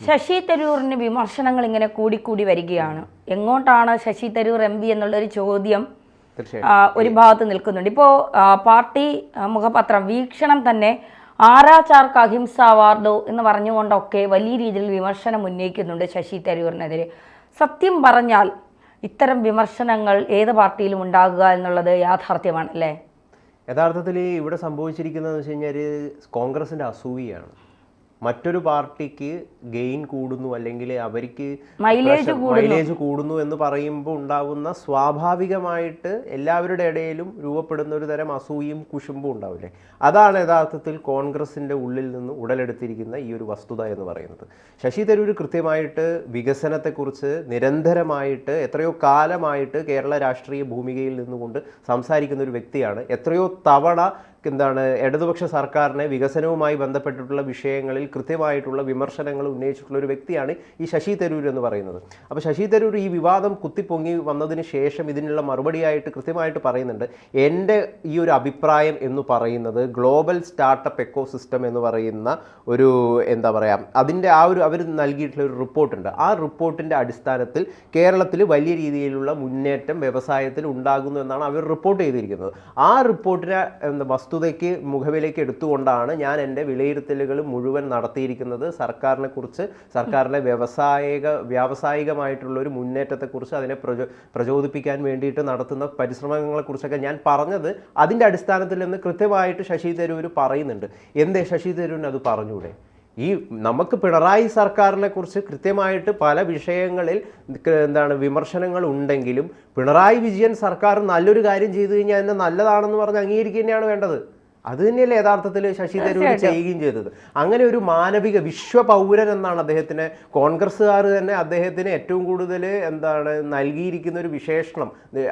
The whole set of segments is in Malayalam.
ശശി തരൂരിന് വിമർശനങ്ങൾ ഇങ്ങനെ കൂടിക്കൂടി വരികയാണ്. എങ്ങോട്ടാണ് ശശി തരൂർ MP എന്നുള്ളൊരു ചോദ്യം ഒരു ഭാഗത്ത് നിൽക്കുന്നുണ്ട്. ഇപ്പോൾ പാർട്ടി മുഖപത്രം വീക്ഷണം തന്നെ ആരാചാർക്ക് അഹിംസ അവാർഡോ എന്ന് പറഞ്ഞുകൊണ്ടൊക്കെ വലിയ രീതിയിൽ വിമർശനം ഉന്നയിക്കുന്നുണ്ട് ശശി തരൂരിനെതിരെ. സത്യം പറഞ്ഞാൽ ഇത്തരം വിമർശനങ്ങൾ ഏത് പാർട്ടിയിലും ഉണ്ടാകുക എന്നുള്ളത് യാഥാർത്ഥ്യമാണല്ലേ? യഥാർത്ഥത്തിൽ ഇവിടെ സംഭവിച്ചിരിക്കുന്നതെന്ന് വെച്ച് കഴിഞ്ഞാൽ കോൺഗ്രസിൻ്റെ അസൂയയാണ്. മറ്റൊരു പാർട്ടിക്ക് ഗെയിൻ കൂടുന്നു അല്ലെങ്കിൽ അവർക്ക് മൈലേജ് കൂടുന്നു എന്ന് പറയുമ്പോൾ ഉണ്ടാകുന്ന സ്വാഭാവികമായിട്ട് എല്ലാവരുടെ ഇടയിലും രൂപപ്പെടുന്ന ഒരു തരം അസൂയയും കുശുമ്പും ഉണ്ടാവില്ലേ? അതാണ് യഥാർത്ഥത്തിൽ കോൺഗ്രസിൻ്റെ ഉള്ളിൽ നിന്ന് ഉടലെടുത്തിരിക്കുന്ന ഈ ഒരു വസ്തുത എന്ന് പറയുന്നത്. ശശി തരൂർ കൃത്യമായിട്ട് വികസനത്തെക്കുറിച്ച് നിരന്തരമായിട്ട് എത്രയോ കാലമായിട്ട് കേരള രാഷ്ട്രീയ ഭൂമികയിൽ നിന്നുകൊണ്ട് സംസാരിക്കുന്ന ഒരു വ്യക്തിയാണ്. എത്രയോ തവണ ഇടതുപക്ഷ സർക്കാരിനെ വികസനവുമായി ബന്ധപ്പെട്ടിട്ടുള്ള വിഷയങ്ങളിൽ കൃത്യമായിട്ടുള്ള വിമർശനങ്ങൾ ഉന്നയിച്ചിട്ടുള്ള ഒരു വ്യക്തിയാണ് ഈ ശശി തരൂർ എന്ന് പറയുന്നത്. അപ്പോൾ ശശി തരൂർ ഈ വിവാദം കുത്തിപ്പൊങ്ങി വന്നതിന് ശേഷം ഇതിനുള്ള മറുപടിയായിട്ട് കൃത്യമായിട്ട് പറയുന്നുണ്ട്, എൻ്റെ ഈ ഒരു അഭിപ്രായം എന്ന് പറയുന്നത് ഗ്ലോബൽ സ്റ്റാർട്ടപ്പ് എക്കോസിസ്റ്റം എന്ന് പറയുന്ന ഒരു അതിൻ്റെ അവർ നൽകിയിട്ടുള്ള ഒരു റിപ്പോർട്ടുണ്ട്. ആ റിപ്പോർട്ടിൻ്റെ അടിസ്ഥാനത്തിൽ കേരളത്തിൽ വലിയ രീതിയിലുള്ള മുന്നേറ്റം വ്യവസായത്തിൽ ഉണ്ടാകുന്നു എന്നാണ് അവർ റിപ്പോർട്ട് ചെയ്തിരിക്കുന്നത്. ആ റിപ്പോർട്ടിനെ വസ്തുതയ്ക്ക് മുഖവിലേക്ക് എടുത്തുകൊണ്ടാണ് ഞാൻ എൻ്റെ വിലയിരുത്തലുകൾ മുഴുവൻ നടത്തിയിരിക്കുന്നത്. സർക്കാരിൻ്റെ വ്യാവസായികമായിട്ടുള്ള ഒരു മുന്നേറ്റത്തെക്കുറിച്ച് അതിനെ പ്രചോദിപ്പിക്കാൻ വേണ്ടിയിട്ട് നടത്തുന്ന പരിശ്രമങ്ങളെക്കുറിച്ചൊക്കെ ഞാൻ പറഞ്ഞത് അതിൻ്റെ അടിസ്ഥാനത്തിൽ നിന്ന് കൃത്യമായിട്ട് ശശി തരൂർ പറയുന്നുണ്ട്. എന്തേ ശശി തരൂരിന് അത് പറഞ്ഞൂടെ? നമുക്ക് പിണറായി സർക്കാരിനെ കുറിച്ച് കൃത്യമായിട്ട് പല വിഷയങ്ങളിൽ വിമർശനങ്ങൾ ഉണ്ടെങ്കിലും പിണറായി വിജയൻ സർക്കാർ നല്ലൊരു കാര്യം ചെയ്തു കഴിഞ്ഞാൽ അതിനെ നല്ലതാണെന്ന് പറഞ്ഞ് അംഗീകരിക്കുക തന്നെയാണ് വേണ്ടത്. അത് തന്നെയല്ലേ യഥാർത്ഥത്തിൽ ശശി തരൂർ ചെയ്യുകയും ചെയ്തത്. അങ്ങനെ ഒരു മാനവിക വിശ്വപൗരൻ എന്നാണ് അദ്ദേഹത്തിന് കോൺഗ്രസ്സുകാർ തന്നെ അദ്ദേഹത്തിന് ഏറ്റവും കൂടുതൽ നൽകിയിരിക്കുന്ന ഒരു വിശേഷണം.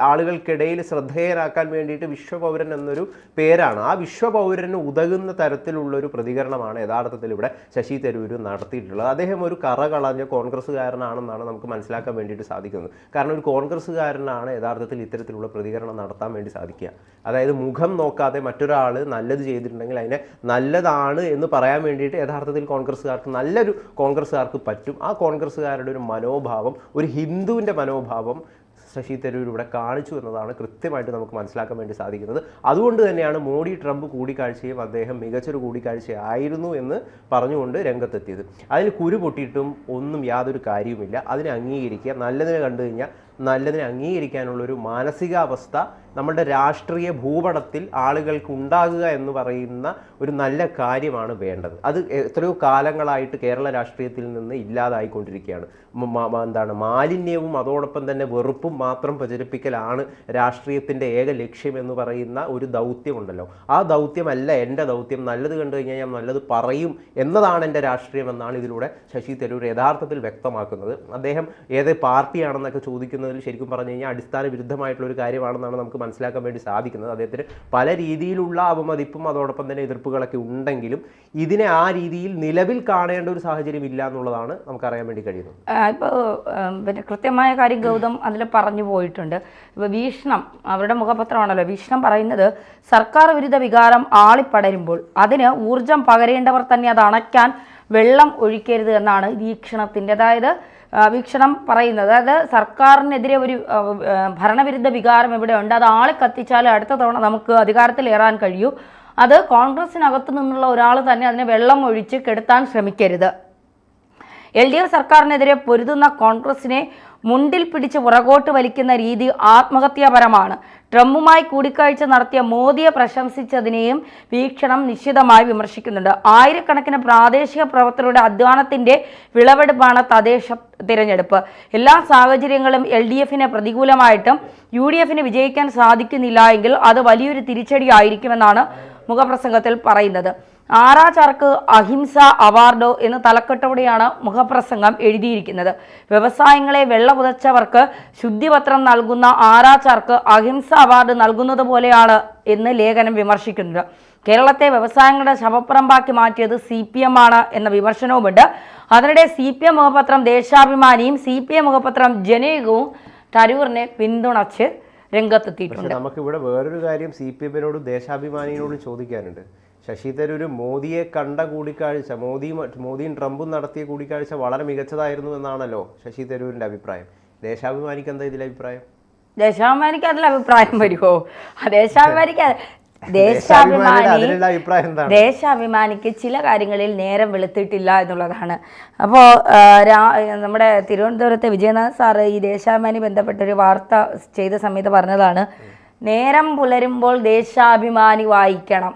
ആളുകൾക്കിടയിൽ ശ്രദ്ധേയരാക്കാൻ വേണ്ടിയിട്ട് വിശ്വപൗരൻ എന്നൊരു പേരാണ്. ആ വിശ്വപൗരന് ഉതകുന്ന തരത്തിലുള്ളൊരു പ്രതികരണമാണ് യഥാർത്ഥത്തിൽ ഇവിടെ ശശി തരൂർ നടത്തിയിട്ടുള്ളത്. അദ്ദേഹം ഒരു കറകളഞ്ഞ കോൺഗ്രസ്സുകാരനാണെന്നാണ് നമുക്ക് മനസ്സിലാക്കാൻ വേണ്ടിയിട്ട് സാധിക്കുന്നത്. കാരണം ഒരു കോൺഗ്രസ്സുകാരനാണ് യഥാർത്ഥത്തിൽ ഇത്തരത്തിലുള്ള പ്രതികരണം നടത്താൻ വേണ്ടി സാധിക്കുക. അതായത് മുഖം നോക്കാതെ മറ്റൊരാൾ നല്ലത് ചെയ്തിട്ടുണ്ടെങ്കിൽ അതിനെ നല്ലതാണ് എന്ന് പറയാൻ വേണ്ടിയിട്ട് യഥാർത്ഥത്തിൽ നല്ലൊരു കോൺഗ്രസ്സുകാർക്ക് പറ്റും. ആ കോൺഗ്രസ്സുകാരുടെ ഒരു മനോഭാവം, ഒരു ഹിന്ദുവിൻ്റെ മനോഭാവം ശശി തരൂർ ഇവിടെ കാണിച്ചു എന്നതാണ് കൃത്യമായിട്ട് നമുക്ക് മനസ്സിലാക്കാൻ വേണ്ടി സാധിക്കുന്നത്. അതുകൊണ്ട് തന്നെയാണ് മോഡി ട്രംപ് കൂടിക്കാഴ്ചയും അദ്ദേഹം മികച്ചൊരു കൂടിക്കാഴ്ചയായിരുന്നു എന്ന് പറഞ്ഞുകൊണ്ട് രംഗത്തെത്തിയത്. അതിൽ കുരു പൊട്ടിയിട്ടും ഒന്നും യാതൊരു കാര്യവുമില്ല. അതിനെ അംഗീകരിക്കുക, നല്ലതിനെ കണ്ടു കഴിഞ്ഞാൽ നല്ലതിനെ അംഗീകരിക്കാനുള്ളൊരു മാനസികാവസ്ഥ നമ്മുടെ രാഷ്ട്രീയ ഭൂപടത്തിൽ ആളുകൾക്ക് ഉണ്ടാകുക എന്ന് പറയുന്ന ഒരു നല്ല കാര്യമാണ് വേണ്ടത്. അത് എത്രയോ കാലങ്ങളായിട്ട് കേരള രാഷ്ട്രീയത്തിൽ നിന്ന് ഇല്ലാതായിക്കൊണ്ടിരിക്കുകയാണ്. മാലിന്യവും അതോടൊപ്പം തന്നെ വെറുപ്പും മാത്രം പ്രചരിപ്പിക്കലാണ് രാഷ്ട്രീയത്തിൻ്റെ ഏക ലക്ഷ്യം എന്ന് പറയുന്ന ഒരു ദൗത്യമുണ്ടല്ലോ. ആ ദൗത്യമല്ല എൻ്റെ ദൗത്യം. നല്ലത് കണ്ടു കഴിഞ്ഞാൽ ഞാൻ നല്ലത് പറയും എന്നതാണ് എൻ്റെ രാഷ്ട്രീയം എന്നാണ് ഇതിലൂടെ ശശി തരൂർ യഥാർത്ഥത്തിൽ വ്യക്തമാക്കുന്നത്. അദ്ദേഹം ഏത് പാർട്ടിയാണെന്നൊക്കെ ചോദിക്കുന്നത് ശരിക്കും പറഞ്ഞു കഴിഞ്ഞാൽ അടിസ്ഥാന വിരുദ്ധമായിട്ടുള്ള ഒരു കാര്യമാണെന്നാണ് നമുക്ക് മനസ്സിലാക്കാൻ വേണ്ടി സാധിക്കുന്നത്. അദ്ദേഹത്തിന് പല രീതിയിലുള്ള അവമതിപ്പും അതോടൊപ്പം തന്നെ എതിർപ്പുകളൊക്കെ ഉണ്ടെങ്കിലും ഇതിനെ ആ രീതിയിൽ നിലവിൽ കാണേണ്ട ഒരു സാഹചര്യം ഇല്ല എന്നുള്ളതാണ് നമുക്കറിയാൻ വേണ്ടി കഴിയുന്നത്. ഇപ്പോൾ പിന്നെ കൃത്യമായ കാര്യം ഗൗതം അതിൽ പറഞ്ഞു പോയിട്ടുണ്ട്. ഇപ്പോൾ വീക്ഷണം അവരുടെ മുഖപത്രമാണല്ലോ. വീക്ഷണം പറയുന്നത് സർക്കാർ വിരുദ്ധ വികാരം ആളിപ്പടരുമ്പോൾ അതിന് ഊർജം പകരേണ്ടവർ തന്നെ അത് അണയ്ക്കാൻ വെള്ളം ഒഴിക്കരുത് എന്നാണ് വീക്ഷണത്തിൻ്റെ. അതായത് വീക്ഷണം പറയുന്നത്, അതായത് സർക്കാരിനെതിരെ ഒരു ഭരണവിരുദ്ധ വികാരം ഇവിടെ ഉണ്ട്, അത് ആളെ കത്തിച്ചാൽ അടുത്ത തവണ നമുക്ക് അധികാരത്തിലേറാൻ കഴിയൂ. അത് കോൺഗ്രസിനകത്തു നിന്നുള്ള ഒരാൾ തന്നെ അതിനെ വെള്ളം ഒഴിച്ച് കെടുത്താൻ ശ്രമിക്കരുത്. LDF സർക്കാരിനെതിരെ പൊരുതുന്ന കോൺഗ്രസിനെ മുണ്ടിൽ പിടിച്ച് പുറകോട്ട് വലിക്കുന്ന രീതി ആത്മഹത്യാപരമാണ്. ട്രംപുമായി കൂടിക്കാഴ്ച നടത്തിയ മോദിയെ പ്രശംസിച്ചതിനെയും വീക്ഷണം നിശ്ചിതമായി വിമർശിക്കുന്നുണ്ട്. ആയിരക്കണക്കിന് പ്രാദേശിക പ്രവർത്തകരുടെ അധ്വാനത്തിൻ്റെ വിളവെടുപ്പാണ് തദ്ദേശ തിരഞ്ഞെടുപ്പ്. എല്ലാ സാഹചര്യങ്ങളും LDFന് പ്രതികൂലമായിട്ടും UDFന് വിജയിക്കാൻ സാധിക്കുന്നില്ല എങ്കിൽ അത് വലിയൊരു തിരിച്ചടിയായിരിക്കുമെന്നാണ് മുഖപ്രസംഗത്തിൽ പറയുന്നത്. ആരാചാർക്ക് അഹിംസ അവാർഡോ എന്ന് തലക്കെട്ടോടെയാണ് മുഖപ്രസംഗം എഴുതിയിരിക്കുന്നത്. വ്യവസായങ്ങളെ വെള്ളപുതച്ചവർക്ക് ശുദ്ധിപത്രം നൽകുന്ന ആരാചാർക്ക് അഹിംസ അവാർഡ് നൽകുന്നത് പോലെയാണ് എന്ന് ലേഖനം വിമർശിക്കുന്നത്. കേരളത്തെ വ്യവസായങ്ങളുടെ ശവപ്പറമ്പാക്കി മാറ്റിയത് CPM ആണ് എന്ന വിമർശനവുമുണ്ട്. അതിനിടെ CPM മുഖപത്രം ദേശാഭിമാനിയും CPM മുഖപത്രം ജനയുഗവും തരൂറിനെ പിന്തുണച്ച് രംഗത്തെത്തിയിട്ടുണ്ട്. നമുക്കിവിടെ വേറൊരു കാര്യം CPM-നോടും ദേശാഭിമാനിയോടും ചോദിക്കാനുണ്ട്. ശശി തരൂർ മോദിയെ കണ്ട കൂടിക്കാഴ്ച, മോദിയും ട്രംപും നടത്തിയ കൂടിക്കാഴ്ച വളരെ മികച്ചതായിരുന്നു എന്നാണല്ലോ ശശി തരൂരിന്റെ അഭിപ്രായം. ദേശാഭിമാനിക്ക് എന്താ ഇതിൽ അഭിപ്രായം? ദേശാഭിമാനിക്ക് അതിൽ അഭിപ്രായം വരുമോ? ദേശാഭിമാനിക്ക് ചില കാര്യങ്ങളിൽ നേരം വെളുത്തിട്ടില്ല എന്നുള്ളതാണ്. അപ്പോൾ നമ്മുടെ തിരുവനന്തപുരത്തെ വിജയനാഥ് സാറ് ഈ ദേശാഭിമാനി ബന്ധപ്പെട്ടൊരു വാർത്ത ചെയ്ത സമയത്ത് പറഞ്ഞതാണ്, നേരം പുലരുമ്പോൾ ദേശാഭിമാനി വായിക്കണം.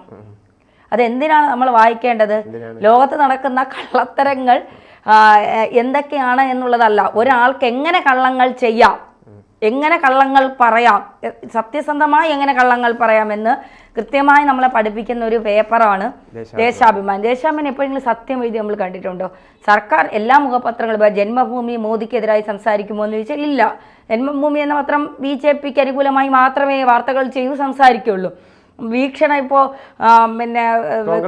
അതെന്തിനാണ് നമ്മൾ വായിക്കേണ്ടത്? ലോകത്ത് നടക്കുന്ന കള്ളത്തരങ്ങൾ എന്തൊക്കെയാണ് എന്നുള്ളതല്ല, ഒരാൾക്ക് എങ്ങനെ കള്ളങ്ങൾ ചെയ്യാം, എങ്ങനെ കള്ളങ്ങൾ പറയാം, സത്യസന്ധമായി എങ്ങനെ കള്ളങ്ങൾ പറയാമെന്ന് കൃത്യമായി നമ്മളെ പഠിപ്പിക്കുന്ന ഒരു പേപ്പറാണ് ദേശാഭിമാനി. ദേശാഭിമാനി എപ്പോഴെങ്കിലും സത്യം എഴുതി നമ്മൾ കണ്ടിട്ടുണ്ടോ? സർക്കാർ എല്ലാ മുഖപത്രങ്ങളും, ഇപ്പോൾ ജന്മഭൂമി മോദിക്കെതിരായി സംസാരിക്കുമോ എന്ന് ചോദിച്ചാൽ ഇല്ല. ജന്മഭൂമി എന്ന പത്രം BJPക്ക് അനുകൂലമായി മാത്രമേ വാർത്തകൾ ചെയ്യൂ, സംസാരിക്കുള്ളൂ. വീക്ഷണം ഇപ്പോൾ പിന്നെ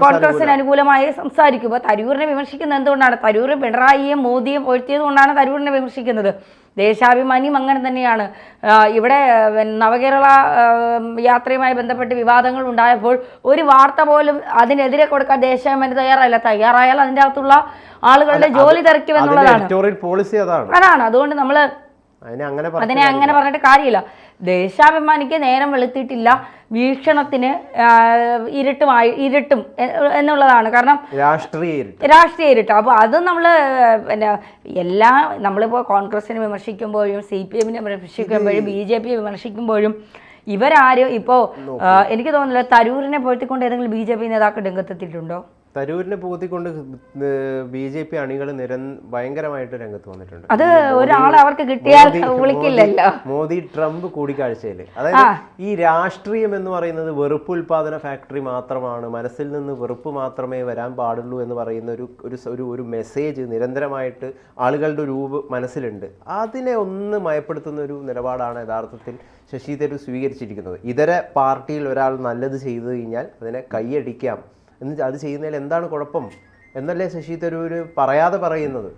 കോൺഗ്രസിന് അനുകൂലമായി സംസാരിക്കും. ഇപ്പോൾ തരൂരിനെ വിമർശിക്കുന്നത് എന്തുകൊണ്ടാണ്? തരൂർ പിണറായിയും മോദിയും പൊഴ്ത്തിയത് കൊണ്ടാണ് തരൂരിനെ വിമർശിക്കുന്നത്. ദേശാഭിമാനിയും അങ്ങനെ തന്നെയാണ്. ഇവിടെ നവകേരള യാത്രയുമായി ബന്ധപ്പെട്ട് വിവാദങ്ങൾ ഉണ്ടായപ്പോൾ ഒരു വാർത്ത പോലും അതിനെതിരെ കൊടുക്കാൻ ദേശാഭിമാനി തയ്യാറായാൽ അതിൻ്റെ അകത്തുള്ള ആളുകളുടെ ജോലി തെറിക്കുമെന്നുള്ളതാണ്. അതാണ്. അതുകൊണ്ട് നമ്മൾ അതിനെ അങ്ങനെ പറഞ്ഞിട്ട് കാര്യമില്ല. ദേശാഭിമാനിക്ക് നേരം വെളുത്തിട്ടില്ല, വീക്ഷണത്തിന് ഇരുട്ടും എന്നുള്ളതാണ്. കാരണം രാഷ്ട്രീയ ഇരുട്ട്. അപ്പോൾ അത് നമ്മൾ പിന്നെ നമ്മളിപ്പോൾ കോൺഗ്രസിനെ വിമർശിക്കുമ്പോഴും CPM-നെ വിമർശിക്കുമ്പോഴും BJP വിമർശിക്കുമ്പോഴും ഇവരാരും ഇപ്പോൾ എനിക്ക് തോന്നുന്നില്ല തരൂരിനെ പോഴ്ത്തിക്കൊണ്ട് ഏതെങ്കിലും BJP നേതാക്കൾ രംഗത്തെത്തിയിട്ടുണ്ടോ? തരൂരിനെ പൂത്തിക്കൊണ്ട് BJP അണികൾ ഭയങ്കരമായിട്ട് രംഗത്ത് വന്നിട്ടുണ്ട്. അത് ഒരാളെ അവർക്ക് കിട്ടിയാൽ വിളിക്കില്ലല്ലോ. മോദി ട്രംപ് കൂടിക്കാഴ്ചയിൽ അതായത് ഈ രാഷ്ട്രീയം എന്ന് പറയുന്നത് വെറുപ്പ് ഉൽപാദന ഫാക്ടറി മാത്രമാണ്, മനസ്സിൽ നിന്ന് വെറുപ്പ് മാത്രമേ വരാൻ പാടുള്ളൂ എന്ന് പറയുന്ന ഒരു മെസ്സേജ് നിരന്തരമായിട്ട് ആളുകളുടെ ഒരു മനസ്സിലുണ്ട്. അതിനെ ഒന്ന് മയപ്പെടുത്തുന്ന ഒരു നിലപാടാണ് യഥാർത്ഥത്തിൽ ശശി തരൂർ സ്വീകരിച്ചിരിക്കുന്നത്. ഇതര പാർട്ടിയിൽ ഒരാൾ നല്ലത് ചെയ്തു കഴിഞ്ഞാൽ അതിനെ കൈയടിക്കാം, അത് ചെയ്യുന്നതിൽ എന്താണ് കുഴപ്പം എന്നല്ലേ ശശി തരൂർ പറയാതെ പറയുന്നത്.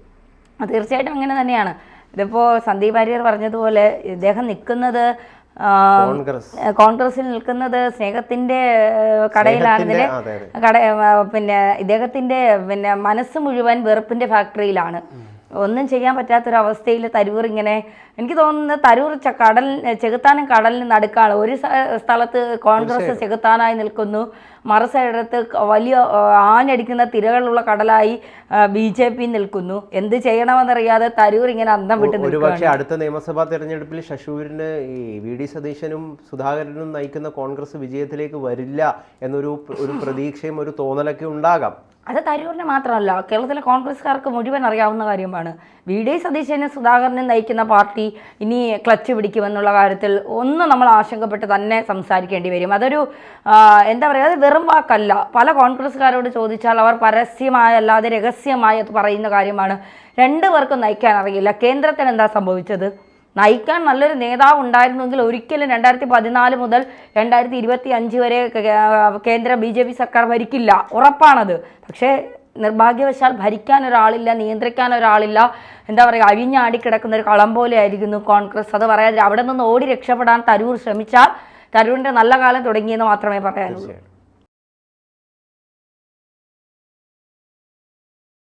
തീർച്ചയായിട്ടും അങ്ങനെ തന്നെയാണ്. ഇതിപ്പോൾ സന്ദീപ് വാര്യർ പറഞ്ഞതുപോലെ ഇദ്ദേഹം നിൽക്കുന്നത് കോൺഗ്രസിൽ നിൽക്കുന്നത് സ്നേഹത്തിന്റെ കടയിലാണ്. പിന്നെ ഇദ്ദേഹത്തിന്റെ മനസ്സ് മുഴുവൻ വെറുപ്പിന്റെ ഫാക്ടറിയിലാണ്. ഒന്നും ചെയ്യാൻ പറ്റാത്തൊരവസ്ഥയിൽ തരൂർ ഇങ്ങനെ, എനിക്ക് തോന്നുന്നത് തരൂർ ചെകുത്താനും കടലിന് നടുക്കാണ്. ഒരു സ്ഥലത്ത് കോൺഗ്രസ് ചെകുത്താനായി നിൽക്കുന്നു, മറു സൈഡത്ത് വലിയ ആഞ്ഞടിക്കുന്ന തിരകളുള്ള കടലായി BJP നിൽക്കുന്നു. എന്ത് ചെയ്യണമെന്നറിയാതെ തരൂർ ഇങ്ങനെ അന്തം വിട്ട് നിൽക്കുന്നു. ഒരുപക്ഷെ അടുത്ത നിയമസഭാ തെരഞ്ഞെടുപ്പിൽ ശശൂരിന് ഈ VD സതീശനും സുധാകരനും നയിക്കുന്ന കോൺഗ്രസ് വിജയത്തിലേക്ക് വരില്ല എന്നൊരു പ്രതീക്ഷയും ഒരു തോന്നലൊക്കെ ഉണ്ടാകാം. അത് തരൂരിന് മാത്രമല്ല, കേരളത്തിലെ കോൺഗ്രസ്സുകാർക്ക് മുഴുവൻ അറിയാവുന്ന കാര്യമാണ്. VD സതീശനും സുധാകരനും നയിക്കുന്ന പാർട്ടി ഇനി ക്ലച്ച് പിടിക്കുമെന്നുള്ള കാര്യത്തിൽ ഒന്ന് നമ്മൾ ആശങ്കപ്പെട്ട് തന്നെ സംസാരിക്കേണ്ടി വരും. അതൊരു എന്താ പറയുക, അത് വെറും വാക്കല്ല. പല കോൺഗ്രസ്സുകാരോട് ചോദിച്ചാൽ അവർ പരസ്യമായ അല്ലാതെ രഹസ്യമായി അത് പറയുന്ന കാര്യമാണ്. രണ്ടുപേർക്കും നയിക്കാൻ അറിയില്ല. കേന്ദ്രത്തിന് എന്താ സംഭവിച്ചത്? നയിക്കാൻ നല്ലൊരു നേതാവ് ഉണ്ടായിരുന്നെങ്കിൽ ഒരിക്കലും 2014 മുതൽ 2025 വരെ കേന്ദ്ര BJP സർക്കാർ ഭരിക്കില്ല, ഉറപ്പാണത്. പക്ഷേ നിർഭാഗ്യവശാൽ ഭരിക്കാൻ ഒരാളില്ല, നിയന്ത്രിക്കാൻ ഒരാളില്ല. എന്താ പറയുക, അഴിഞ്ഞാടിക്കിടക്കുന്ന ഒരു കളം പോലെ ആയിരിക്കുന്നു കോൺഗ്രസ്. അത് പറയാതെ അവിടെ നിന്ന് ഓടി രക്ഷപ്പെടാൻ തരൂർ ശ്രമിച്ചാൽ തരൂരിൻ്റെ നല്ല കാലം തുടങ്ങിയെന്ന് മാത്രമേ പറയാനുള്ളൂ.